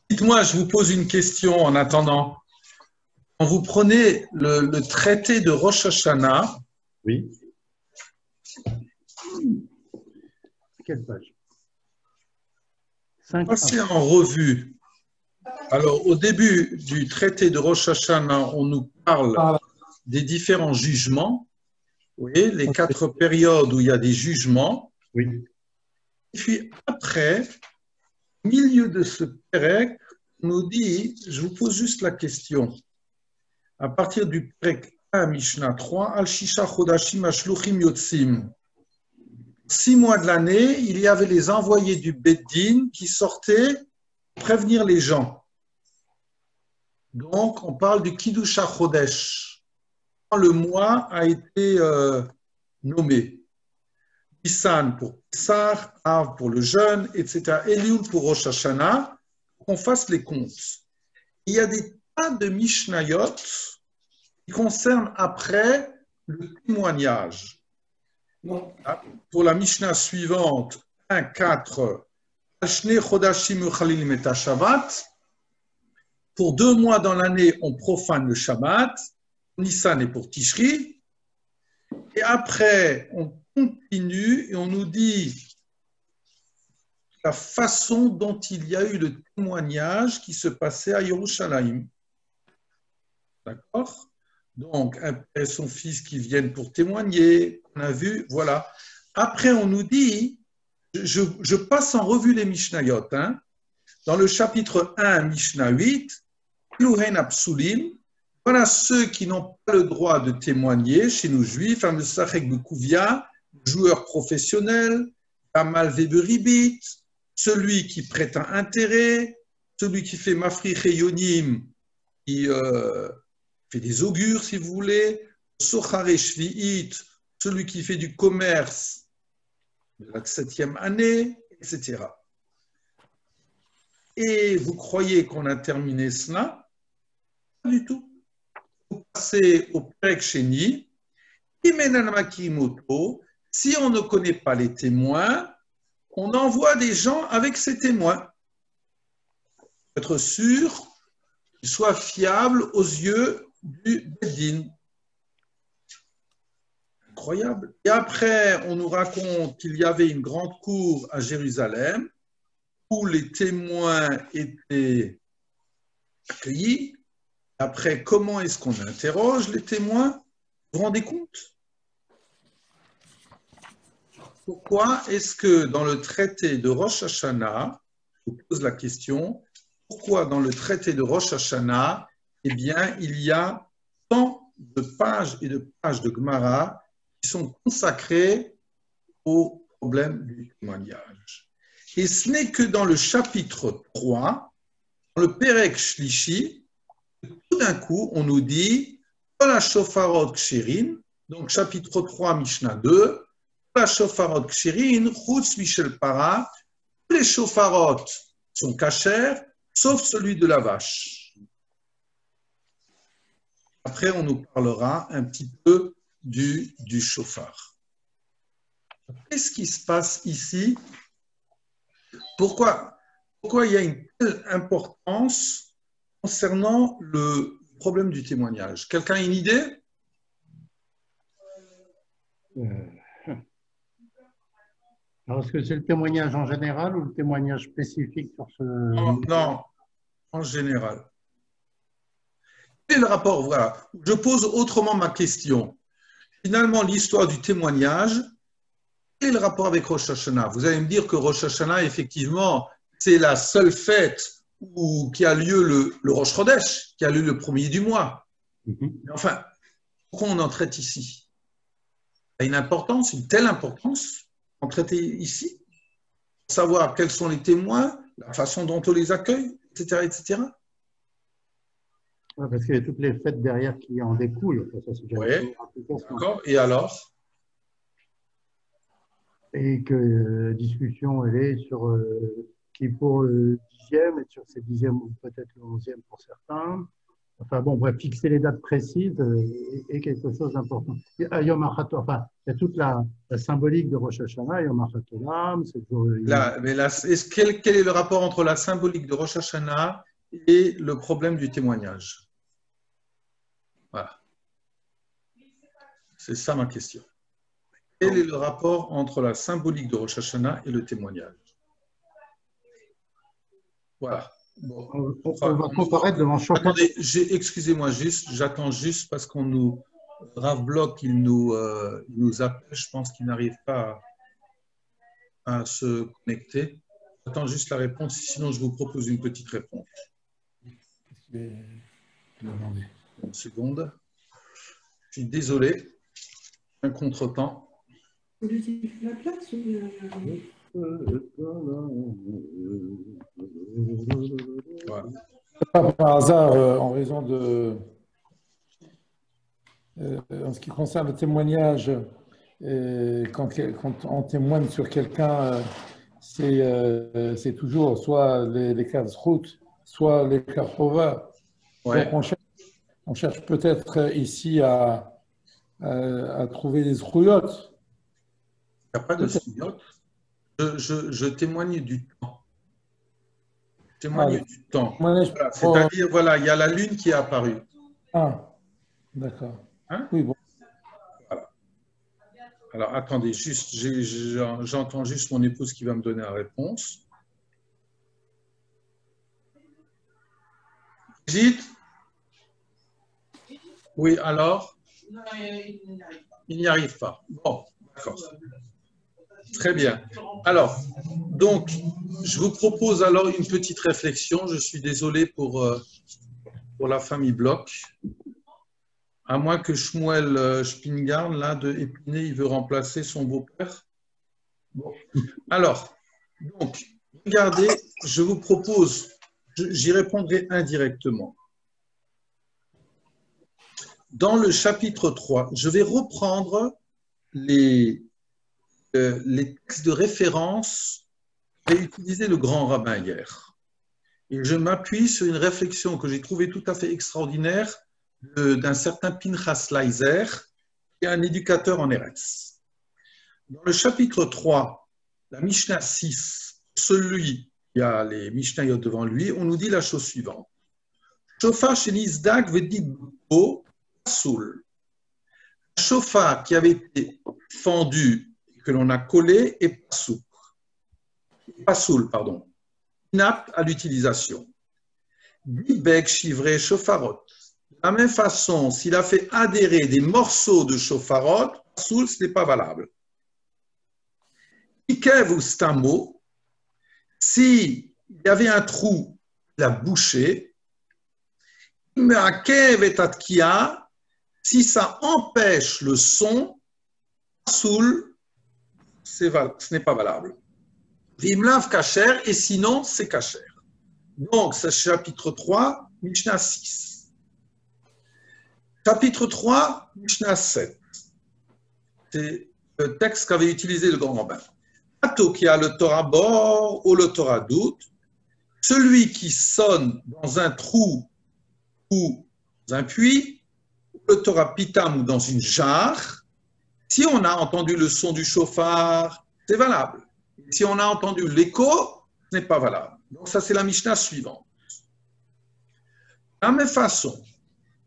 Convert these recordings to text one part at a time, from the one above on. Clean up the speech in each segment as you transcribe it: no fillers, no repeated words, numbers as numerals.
Dites-moi, je vous pose une question en attendant. Quand vous prenez le traité de Rosh Hashanah, Oui. Quelle page? 5. passez en revue. Alors, au début du traité de Rosh Hashanah, on nous parle des différents jugements. Vous voyez, les 4 périodes où il y a des jugements. Oui. Et puis après, au milieu de ce pérec, on nous dit, je vous pose juste la question, à partir du pérec 1, Mishnah 3, Al-Shisha Chodashim Ashluchim Yotzim. 6 mois de l'année, il y avait les envoyés du Beddin qui sortaient pour prévenir les gens. Donc, on parle du Kiddush HaChodesh. Le mois a été nommé. Nissan pour Pessah, Av pour le jeûne, etc. Elul pour Rosh Hashanah, pour qu'on fasse les comptes. Il y a des tas de Mishnayot qui concernent après le témoignage. Donc, pour la Mishnah suivante, 1.4, Ashne Chodashim Uchalim et Shabbat. Pour 2 mois dans l'année, on profane le Shabbat. Nissan est pour Tishri. Et après, on continue et on nous dit la façon dont il y a eu le témoignage qui se passait à Yerushalayim. D'accord? Donc, un père et son fils qui viennent pour témoigner, on a vu, voilà. Après, on nous dit, je passe en revue les Mishnayot, hein. Dans le chapitre 1, Mishnah 8, Eluhen Apsulim, voilà ceux qui n'ont pas le droit de témoigner chez nous juifs, un Mesachek Bekouvia, joueur professionnel, Amal Veberibit, celui qui prête un intérêt, celui qui fait Mafri Yonim, qui fait des augures, si vous voulez, Sochare Shvi'it, celui qui fait du commerce de la 7e année, etc. Et vous croyez qu'on a terminé cela? Pas du tout. Vous passez au Perek Sheni, si on ne connaît pas les témoins, on envoie des gens avec ces témoins. Pour être sûr qu'ils soient fiables aux yeux du Beddin. Incroyable. Et après, on nous raconte qu'il y avait une grande cour à Jérusalem où les témoins étaient accueillis. Après, comment est-ce qu'on interroge les témoins? Vous vous rendez compte? Pourquoi est-ce que dans le traité de Rosh Hashanah, je vous pose la question, pourquoi dans le traité de Rosh Hashanah, eh bien, il y a tant de pages et de pages de Gemara qui sont consacrées au problème du témoignage. Et ce n'est que dans le chapitre 3, dans le Perek Shlishi, tout d'un coup, on nous dit la shofarot kshirin, donc chapitre 3, Mishnah 2, la shofarot kshirin, chutz michel para, tous les shofarot sont cachers, sauf celui de la vache. Après, on nous parlera un petit peu du shofar. Qu'est-ce qui se passe ici? Pourquoi il y a une telle importance concernant le problème du témoignage? Quelqu'un a une idée? Alors, est-ce que c'est le témoignage en général ou le témoignage spécifique sur ce… Non, en général. Quel est le rapport? Voilà. Je pose autrement ma question. Finalement, l'histoire du témoignage, quel est le rapport avec Rosh Hashanah? Vous allez me dire que Rosh Hashanah, effectivement, c'est la seule fête qui a lieu le Rosh Chodesh, qui a lieu le premier du mois. Mais enfin, pourquoi on en traite ici? Il y a une importance, une telle importance en traiter ici, pour savoir quels sont les témoins, la façon dont on les accueille, etc., etc. Ouais, parce qu'il y a toutes les fêtes derrière qui en découlent. Ça, c'est Oui, d'accord. Et alors? Et que discussion, elle est sur qui pour le 10e et sur ces 10e ou peut-être le 11e pour certains. enfin bon, bref, fixer les dates précises est quelque chose d'important. Yom HaChator, enfin, il y a toute la symbolique de Rosh Hashanah, Yom HaChatolam, c'est Là, mais là, quel est le rapport entre la symbolique de Rosh Hashanah et le problème du témoignage? Voilà. C'est ça ma question. Quel est le rapport entre la symbolique de Rosh Hashanah et le témoignage? Voilà. Bon. On va comparaître devant Shofar. Attendez, excusez-moi juste, j'attends juste parce qu'on nous, Rav Bloch, il nous appelle, je pense qu'il n'arrive pas à se connecter. J'attends juste la réponse, sinon je vous propose une petite réponse. Une seconde. Je suis désolé, un contretemps. La place Voilà. Pas par hasard, en raison de. En ce qui concerne le témoignage, quand on témoigne sur quelqu'un, c'est toujours soit les cas de route, soit les cas prova. Ouais. Donc on cherche peut-être ici à trouver des zrouillottes. Il n'y a pas de zrouillottes. Je témoigne du temps. Je témoigne du temps. Voilà. C'est-à-dire, voilà, il y a la lune qui est apparue. Ah, d'accord. Hein? Oui, bon. Voilà. Alors, attendez, juste, j'entends juste mon épouse qui va me donner la réponse. Brigitte? Oui, alors? Il n'y arrive pas. Bon, d'accord. Très bien. Alors, donc, je vous propose alors une petite réflexion. Je suis désolé pour la famille Bloch. À moins que Shmuel Spingarn, là, de Épinay, il veut remplacer son beau-père. Bon. Alors, donc, regardez, je vous propose, j'y répondrai indirectement. Dans le chapitre 3, je vais reprendre les textes de référence qu'a utilisé le grand rabbin hier. Et je m'appuie sur une réflexion que j'ai trouvée tout à fait extraordinaire d'un certain Pinchas Leiser, qui est un éducateur en Eretz. Dans le chapitre 3, la Mishnah 6, celui qui a les Mishnayot devant lui, on nous dit la chose suivante. Shofar shenizdak vedit bo pasoul. Un shofar qui avait été fendu, que l'on a collé, est pasoul, pardon, inapte à l'utilisation. Bibek chivré shofarot. De la même façon, s'il a fait adhérer des morceaux de shofarot, pasoul, ce n'est pas valable. Ikev ou stamo, s'il y avait un trou, il a bouché. Imeakev et tatkia, si ça empêche le son, pasoul, ce n'est pas valable. Vimlav kacher, et sinon, c'est kacher. Donc, c'est chapitre 3, Mishnah 6. Chapitre 3, Mishnah 7. C'est le texte qu'avait utilisé le grand rabbin. Ato qui a le Torah bord ou le Torah doute, celui qui sonne dans un trou ou dans un puits, ou le Torah pitam ou dans une jarre, si on a entendu le son du chauffard, c'est valable. Si on a entendu l'écho, ce n'est pas valable. Donc ça, c'est la Mishnah suivante. De la même façon,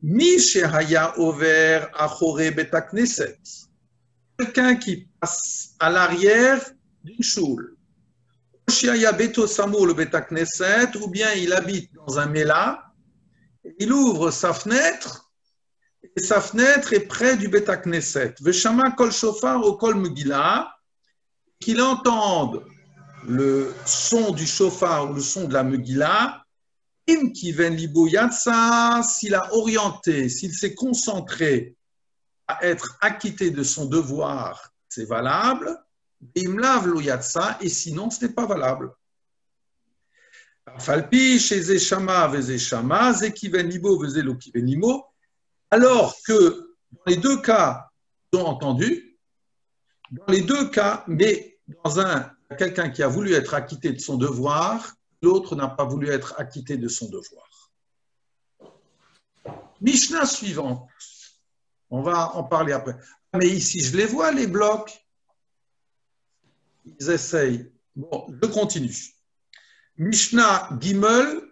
Mi shehaya over achore betakneset, quelqu'un qui passe à l'arrière d'une choule. Shehaya beto samur le betakneset, ou bien il habite dans un méla, il ouvre sa fenêtre, et sa fenêtre est près du betakneset. Veshama kol shofar ou kol megillah, qu'il entende le son du chauffard ou le son de la Megillah, s'il a orienté, s'il s'est concentré à être acquitté de son devoir, c'est valable, et sinon ce n'est pas valable. Alors que dans les deux cas, ils ont entendu, dans les deux cas, mais dans un, quelqu'un qui a voulu être acquitté de son devoir, l'autre n'a pas voulu être acquitté de son devoir. Mishnah suivante. On va en parler après. Mais ici, je les vois, les blocs. Ils essayent. Bon, je continue. Mishnah Gimel,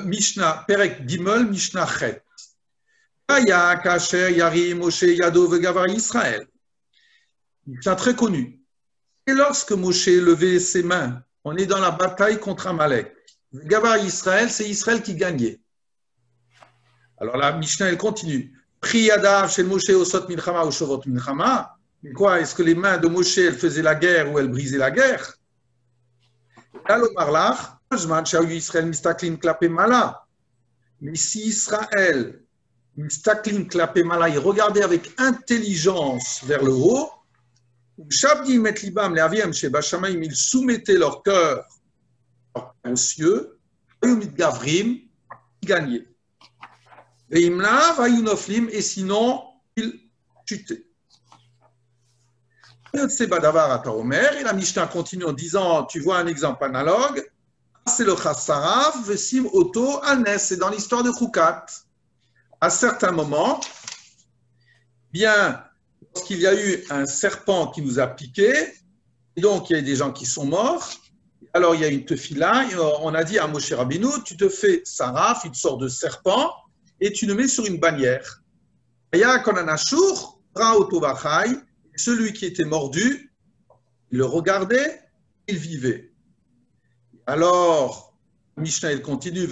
Mishnah Perek Gimel, Mishnah Chet. Aya, Kacher, Yari, Moshe, Yado, Vegavar, Israël. Mishnah très connu. Et lorsque Moshe levait ses mains, on est dans la bataille contre Amalek. Vegavar, Israël, c'est Israël qui gagnait. Alors la Mishnah, elle continue. Priyadav, chez Moshe, Osot, Milchama, Oshovot, Milchama. Mais quoi, est-ce que les mains de Moshe, elles faisaient la guerre ou elles brisaient la guerre? Mais si Israël, Mistaklim Klapé Mala, il regardait avec intelligence vers le haut, ils soumettaient leur cœur aux cieux, ils gagnaient. Et sinon, ils chutaient. Et la Mishnah continue en disant, tu vois un exemple analogue, c'est le Chassarav, Vesim Oto Anes, c'est dans l'histoire de Choukat. À certains moments, bien, lorsqu'il y a eu un serpent qui nous a piqué, et donc il y a des gens qui sont morts, alors il y a une tefila, on a dit à Moshe Rabbeinu, tu te fais saraf, une sorte de serpent, et tu le mets sur une bannière. Celui qui était mordu, il le regardait, il vivait. Alors, Mishnah, il continue,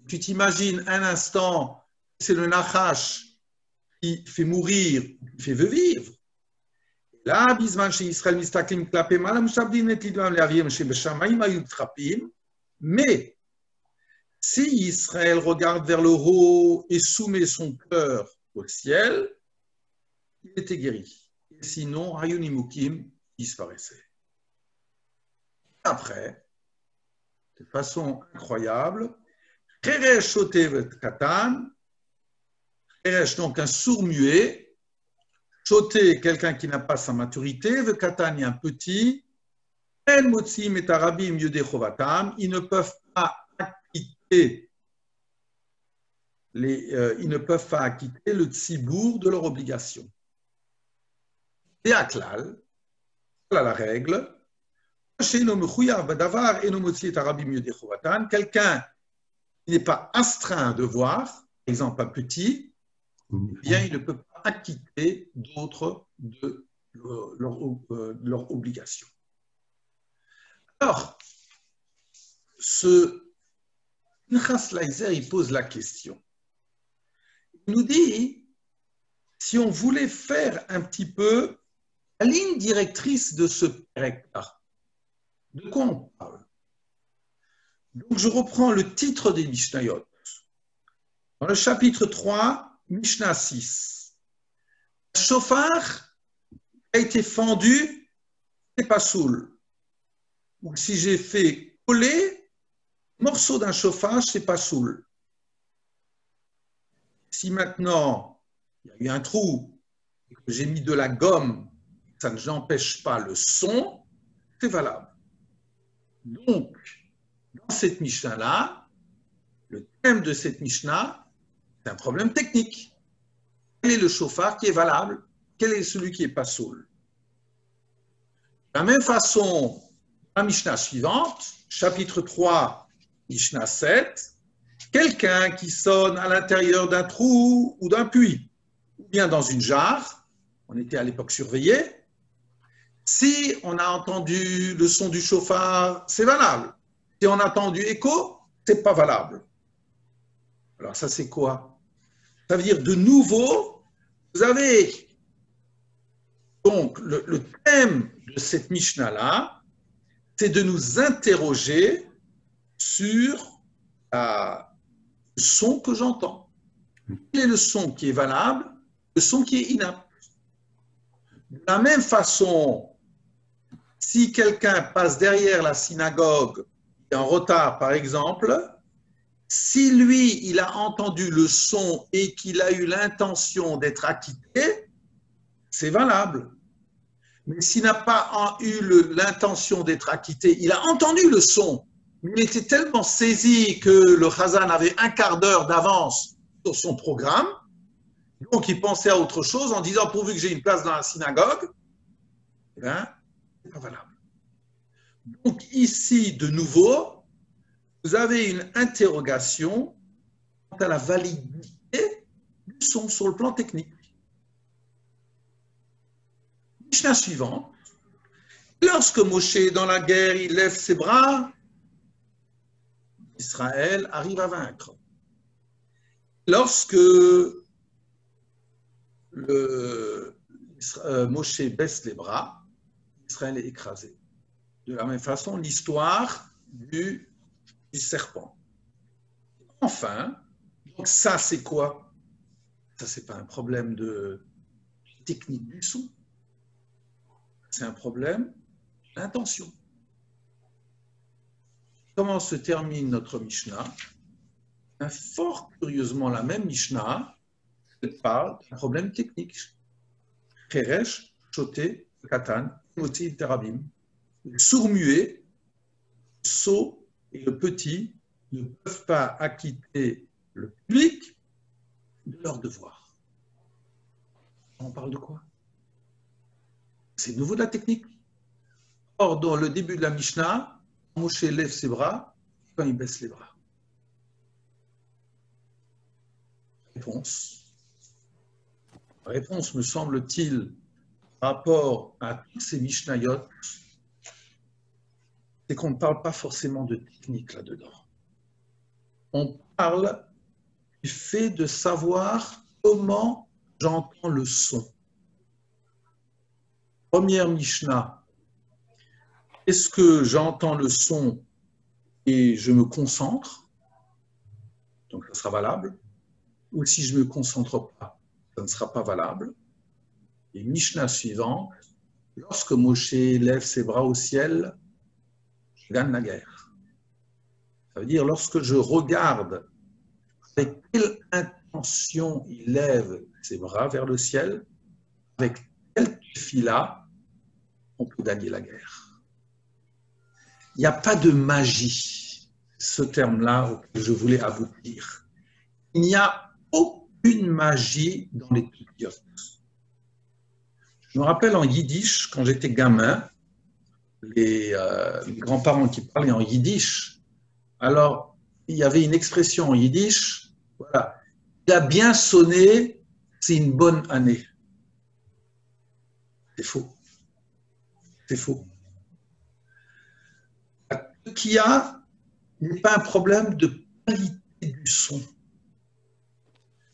tu t'imagines un instant, c'est le Nachash qui fait mourir, qui fait vivre. Là, Bisman chez Israël, Mistaklim Klapé Malam Shabdin et Lidam Leavim chez Beshamaim Ayut Trapim, mais si Israël regarde vers le haut et soumet son cœur au ciel, il était guéri. Et sinon, Hayunimukim disparaissait. Après, de façon incroyable, Keresh Shotevet Katan, Keresh, donc un sourd-muet, Shoté, quelqu'un qui n'a pas sa maturité, Katan, un petit, En Motsim et Arabim Yudechovatam, ils ne peuvent pas acquitter le tzibour de leur obligation. Et Aklal, voilà la règle, quelqu'un qui n'est pas astreint à devoir, par exemple un petit, bien il ne peut pas acquitter d'autres de leur obligation. Alors, ce Pinchas Leiser, il pose la question. Il nous dit, si on voulait faire un petit peu la ligne directrice de ce Perek-là, de quoi on parle? Donc, je reprends le titre des Mishnayot. Dans le chapitre 3, Mishnah 6. Le chauffard a été fendu, c'est pas soul. Ou si j'ai fait coller un morceau d'un chauffage, c'est pas soul. Si maintenant, il y a eu un trou, et que j'ai mis de la gomme, ça ne n'empêche pas le son, c'est valable. Donc, dans cette Mishnah-là, le thème de cette Mishnah, c'est un problème technique. Quel est le chauffard qui est valable? Quel est celui qui n'est pas soul? De la même façon, la Mishnah suivante, chapitre 3, Mishnah 7, quelqu'un qui sonne à l'intérieur d'un trou ou d'un puits, ou bien dans une jarre, on était à l'époque surveillé, si on a entendu le son du chauffard, c'est valable. Si on a entendu écho, ce n'est pas valable. Alors ça, c'est quoi? Ça veut dire, de nouveau, vous avez donc le thème de cette Mishnah-là, c'est de nous interroger sur le son que j'entends. Quel est le son qui est valable, le son qui est inapte? De la même façon, si quelqu'un passe derrière la synagogue en retard, par exemple, si lui, il a entendu le son et qu'il a eu l'intention d'être acquitté, c'est valable. Mais s'il n'a pas eu l'intention d'être acquitté, il a entendu le son, il était tellement saisi que le Chazan avait un quart d'heure d'avance sur son programme, donc il pensait à autre chose en disant pourvu que j'ai une place dans la synagogue, eh bien, c'est pas valable. Donc ici, de nouveau, vous avez une interrogation quant à la validité du son sur le plan technique. Mishnah suivante. Lorsque Moshe est dans la guerre, il lève ses bras, Israël arrive à vaincre. Lorsque Moshe baisse les bras, Israël est écrasé. De la même façon, l'histoire du serpent. Enfin, donc ça c'est quoi? Ça c'est pas un problème de technique du son. C'est un problème d'intention. Comment se termine notre Mishnah? Fort curieusement, la même Mishnah parle d'un problème technique. Cheresh, Choté, Katan, Moti, Terabim. Le sourd-muet, le sot et le petit ne peuvent pas acquitter le public de leur devoir. On parle de quoi? C'est nouveau de la technique. Or, dans le début de la Mishnah, Moshe lève ses bras quand il baisse les bras. Réponse, me semble-t-il, par rapport à tous ces Mishnayot, c'est qu'on ne parle pas forcément de technique là-dedans. On parle du fait de savoir comment j'entends le son. Première Mishnah, est-ce que j'entends le son et je me concentre? Donc ça sera valable. Ou si je ne me concentre pas, ça ne sera pas valable. Et Mishnah suivante, lorsque Moshe lève ses bras au ciel, je gagne la guerre. Ça veut dire lorsque je regarde avec quelle intention il lève ses bras vers le ciel, avec quelle fila, on peut gagner la guerre. Il n'y a pas de magie, ce terme-là que je voulais aboutir. Il n'y a aucune magie dans les Tukiyot. Je me rappelle en yiddish, quand j'étais gamin, les grands-parents qui parlaient en yiddish, alors il y avait une expression en yiddish, voilà, il a bien sonné, c'est une bonne année. C'est faux. C'est faux. La tekiya n'est pas un problème de qualité du son.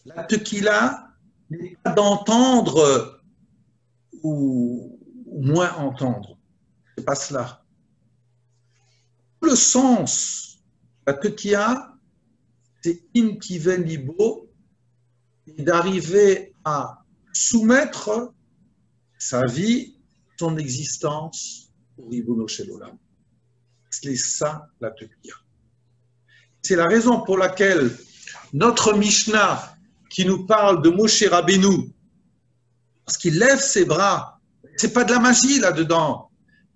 La tequila n'est pas d'entendre ou moins entendre. Ce n'est pas cela. Le sens, la tequila, c'est inkiven libo, et d'arriver à soumettre sa vie, son existence au Ribono Shel Olam. C'est ça la tequila. C'est la raison pour laquelle notre Mishnah qui nous parle de Moshe Rabbeinu, parce qu'il lève ses bras, c'est pas de la magie là-dedans.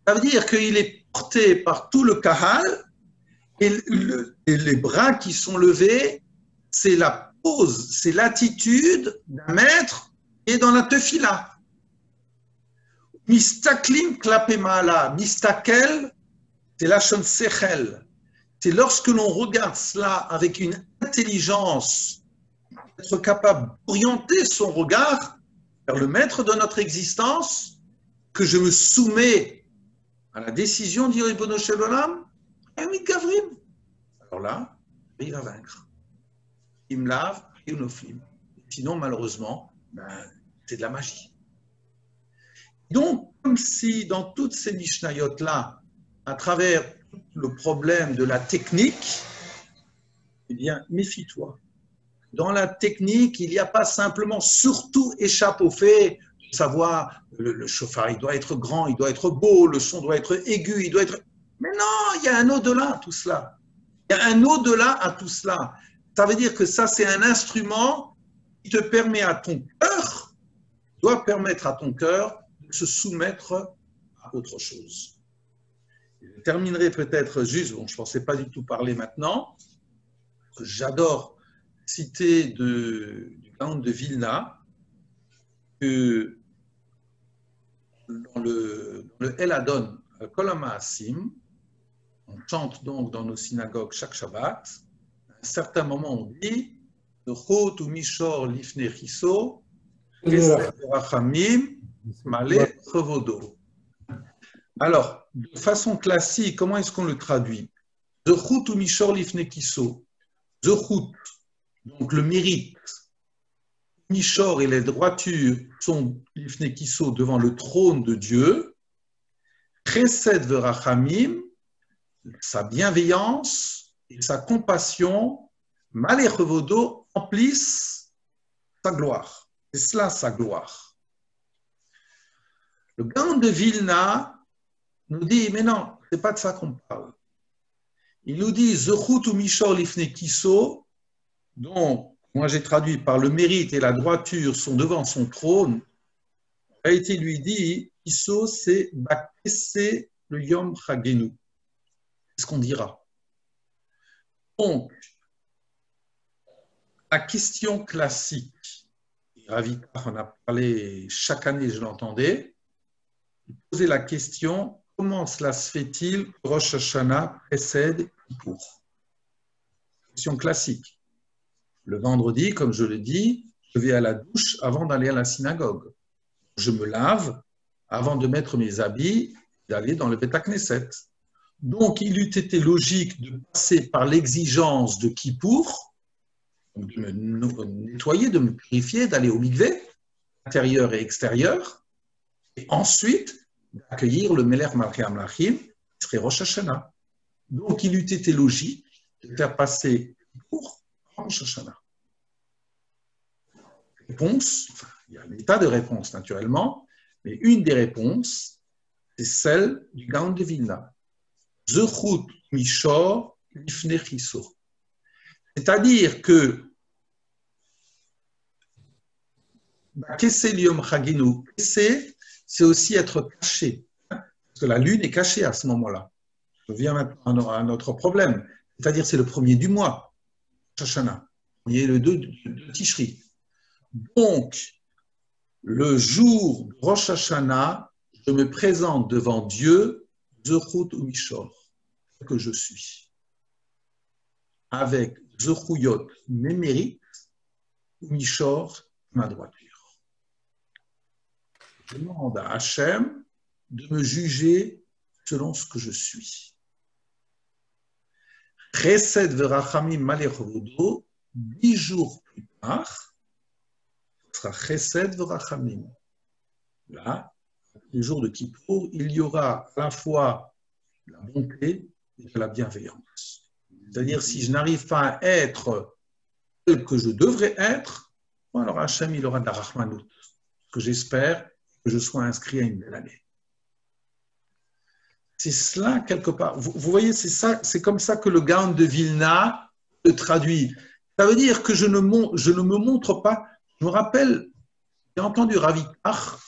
Ça veut dire qu'il est porté par tout le kahal et les bras qui sont levés, c'est la pose, c'est l'attitude d'un maître qui est dans la tefila. Mistaklim klapemala, mistakel, c'est la shon sechel. C'est lorsque l'on regarde cela avec une intelligence, être capable d'orienter son regard vers le maître de notre existence, que je me soumets à la décision du Ribono Shel Olam, alors là, il va vaincre. Il me lave, il me filme. Sinon, malheureusement, c'est de la magie. Donc, comme si dans toutes ces Mishnayot-là, à travers le problème de la technique, eh bien, méfie-toi. Dans la technique, il n'y a pas simplement, surtout échappe au fait de savoir, le chauffard, il doit être grand, il doit être beau, le son doit être aigu, il doit être... Mais non, il y a un au-delà à tout cela. Il y a un au-delà à tout cela. Ça veut dire que ça, c'est un instrument qui te permet à ton cœur, doit permettre à ton cœur de se soumettre à autre chose. Je terminerai peut-être juste, bon, je ne pensais pas du tout parler maintenant, j'adore citer du Gaon de Vilna que dans le El Adon, Kol HaMa'asim, on chante donc dans nos synagogues chaque Shabbat, à un certain moment on dit Chot ou Mishor Lifnei Chiso, Kesed Rachamim, Malé Chevodo. Alors, de façon classique, comment est-ce qu'on le traduit? Zechut ou Mishor Lifnei Chiso. Zechut, donc le mérite, Mishor et les droitures sont Lifnei Chiso devant le trône de Dieu. Chesed Verachamim, sa bienveillance et sa compassion, Malé Chevodo, emplissent sa gloire. C'est cela sa gloire. Le Gaon de Vilna nous dit, mais non, ce n'est pas de ça qu'on parle. Il nous dit, Zechut ou Mishor Lifnei Chiso, donc, moi j'ai traduit par le mérite et la droiture sont devant son trône. En réalité, il lui dit, Chiso, c'est Bakese le Yom Chagenu. C'est ce qu'on dira. Donc, la question classique, Ravi Kach en a parlé chaque année, je l'entendais, il posait la question, comment cela se fait-il que Rosh Hashanah précède Kippour? Question classique. Le vendredi, comme je le dis, je vais à la douche avant d'aller à la synagogue. Je me lave avant de mettre mes habits et d'aller dans le Beth Knesset. Donc, il eût été logique de passer par l'exigence de Kippour, de me nettoyer, de me purifier, d'aller au mikvé, intérieur et extérieur, et ensuite d'accueillir le Melech Malchei Amlachim, qui serait Rosh Hashanah. Donc, il eût été logique de faire passer Kippour en Rosh Hashanah. Réponse, enfin, il y a des tas de réponses naturellement, mais une des réponses, c'est celle du Gaon de Vilna. Zechut Mishor Lifnei Chiso. C'est-à-dire que Kesed Yom Chagenu, c'est aussi être caché, parce que la lune est cachée à ce moment-là. Je reviens maintenant à notre problème, c'est-à-dire c'est le premier du mois, Shashana, et le 2 de Tishri. Donc, le jour de Rosh Hashanah, je me présente devant Dieu, Zechut ou Mishor, que je suis, avec Zechuyot, mes mérites, Mishor, ma droiture. Je demande à Hachem de me juger selon ce que je suis. Chesed verachamim malé chevodo, 10 jours plus tard, ce sera Chesed verachamim. Là, les jours de Kippour, il y aura à la fois la bonté et de la bienveillance. C'est-à-dire, si je n'arrive pas à être tel que je devrais être, alors Hachem, il aura de la Rahmanout, que j'espère que je sois inscrit à une belle année. C'est cela, quelque part. Vous voyez, c'est ça, c'est comme ça que le Gaon de Vilna le traduit. Ça veut dire que je ne me montre pas. Je me rappelle, j'ai entendu Ravi Kach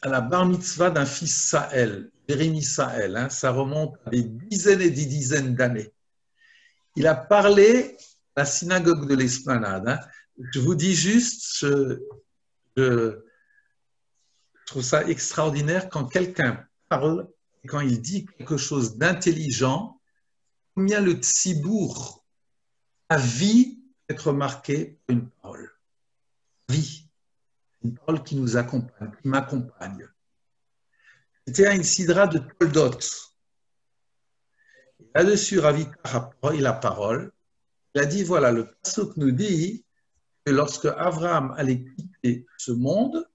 à la bar mitzvah d'un fils Sahel, Jérémy Sahel, hein, ça remonte à des dizaines et des dizaines d'années. Il a parlé à la synagogue de l'Esplanade. Hein. Je vous dis juste, je trouve ça extraordinaire quand quelqu'un parle, quand il dit quelque chose d'intelligent, combien le tzibour a vie d'être marqué par une parole. Vie. Une parole qui nous accompagne, qui m'accompagne. C'était à une sidra de Toldot. Là-dessus, Ravi Kach a pris la parole. Il a dit, voilà, le pasuk nous dit que lorsque Abraham allait quitter ce monde,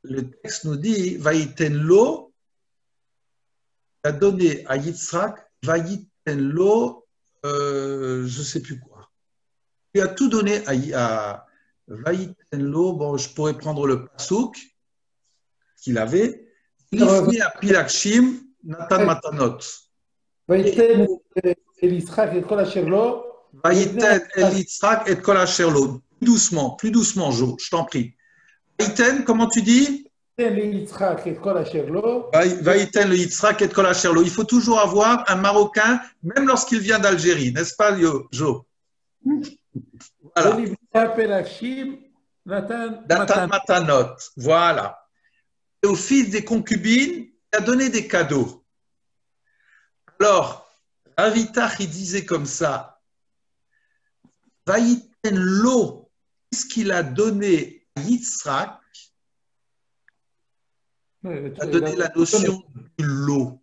le texte nous dit, Vaïten lo, il a donné à Yitzhak, Vaïten lo, je ne sais plus quoi. Il a tout donné à Vaïtenlo, bon, je pourrais prendre le pasouk qu'il avait. Lifni apilakshim natan matanot. Vaïten el Yitzhak et kol asher lo. Vaïten el Yitzhak et kol asher lo. Plus doucement, je t'en prie. Vaïten, comment tu dis? Vaïten le Yitzhak et Kol Asher Lo. Il faut toujours avoir un Marocain, même lorsqu'il vient d'Algérie, n'est-ce pas, Jo? Voilà. Natan Matanot. Voilà. Et au fils des concubines, il a donné des cadeaux. Alors, Avitach, il disait comme ça, Vaïten Lo, qu'est-ce qu'il a donné à Yitzhak? Il a donné la notion du lot.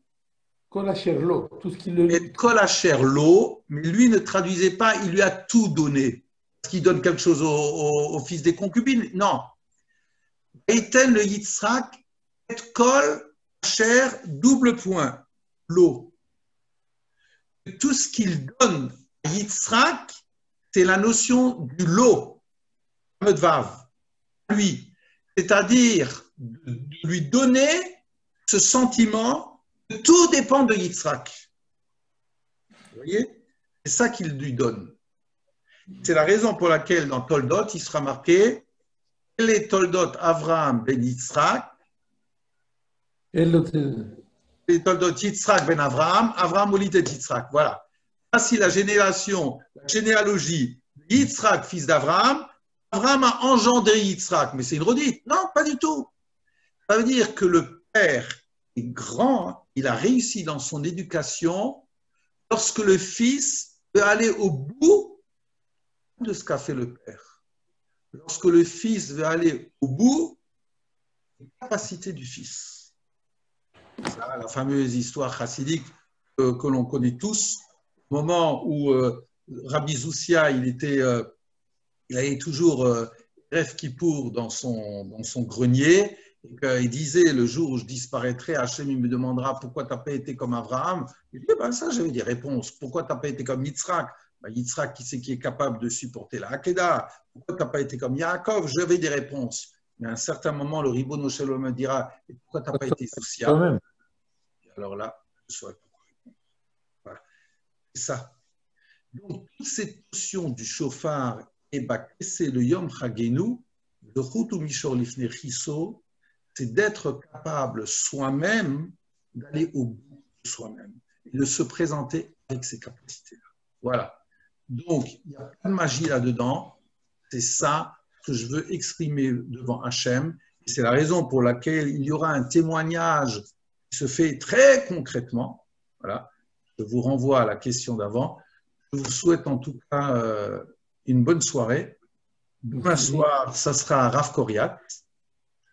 Kol Asher Lo, tout ce qu'il le Et Kol Asher Lo, mais lui ne traduisait pas, il lui a tout donné. Est-ce qu'il donne quelque chose au fils des concubines? Non. Vaïten le Yitzhak, et Kol Asher, double point, Lo. Tout ce qu'il donne à Yitzhak, c'est la notion du lot, Vav, lui. C'est-à-dire de lui donner ce sentiment que tout dépend de Yitzhak. Vous voyez? C'est ça qu'il lui donne. C'est la raison pour laquelle dans Toldot, il sera marqué les Toldot Avraham ben Yitzhak, les Toldot Yitzhak ben Avraham, Avraham Olit et Yitzhak. Voilà. Voici la généalogie de Yitzhak, fils d'Avraham. Avraham a engendré Yitzhak, mais c'est une redite. Non, pas du tout. Ça veut dire que le père est grand, il a réussi dans son éducation lorsque le fils veut aller au bout de ce qu'a fait le père. Lorsque le fils veut aller au bout des capacités du fils. C'est la fameuse histoire chassidique que l'on connaît tous. Au moment où Rabbi Zoussia, il avait toujours Rêve Kippour dans son grenier, et qu'il disait le jour où je disparaîtrai, Hachem il me demandera pourquoi tu n'as pas été comme Abraham. Il dit ben ça j'avais des réponses. Pourquoi tu n'as pas été comme Yitzhak? Ben, Yitzhak qui c'est qui est capable de supporter la Hakeda. Pourquoi tu n'as pas été comme Yaakov? J'avais des réponses. Mais à un certain moment, le Ribono Shel Olam me dira et pourquoi tu n'as pas été social? Alors là, je saurais pas quoi répondre. Voilà. C'est ça. Donc, toute cette notion du chauffard, c'est le Yom Chagenu, le Chut Mishor Lifnei Chiso, c'est d'être capable soi-même d'aller au bout de soi-même et de se présenter avec ses capacités-là. Voilà. Donc, il n'y a pas de magie là-dedans. C'est ça que je veux exprimer devant Hachem. Et c'est la raison pour laquelle il y aura un témoignage qui se fait très concrètement. Voilà. Je vous renvoie à la question d'avant. Je vous souhaite en tout cas une bonne soirée. Demain soir, ça sera à Rav Koriat.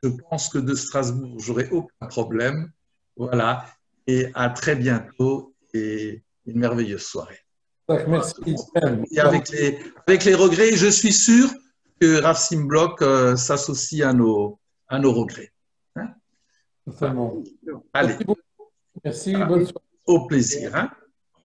Je pense que de Strasbourg, j'aurai aucun problème. Voilà. Et à très bientôt et une merveilleuse soirée. Merci. Et avec les regrets, je suis sûr que Rav Simblok s'associe à nos regrets. Hein? Totalement. Allez. Merci, bonne soirée. Au plaisir. Hein?